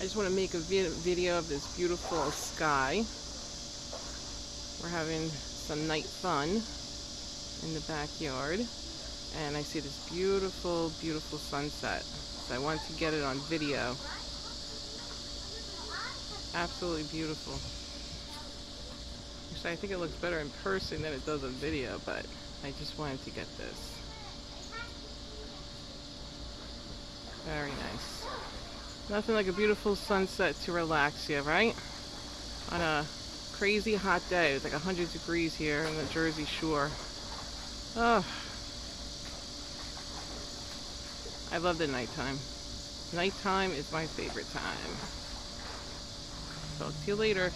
just want to make a video of this beautiful sky. We're having some night fun in the backyard, and I see this beautiful, beautiful sunset. So I wanted to get it on video. Absolutely beautiful. Actually, I think it looks better in person than it does on video, but I just wanted to get this. Very nice. Nothing like a beautiful sunset to relax you, right? On a crazy hot day. It's like 100 degrees here in the Jersey Shore. Oh, I love the nighttime. Nighttime is my favorite time. Talk to you later.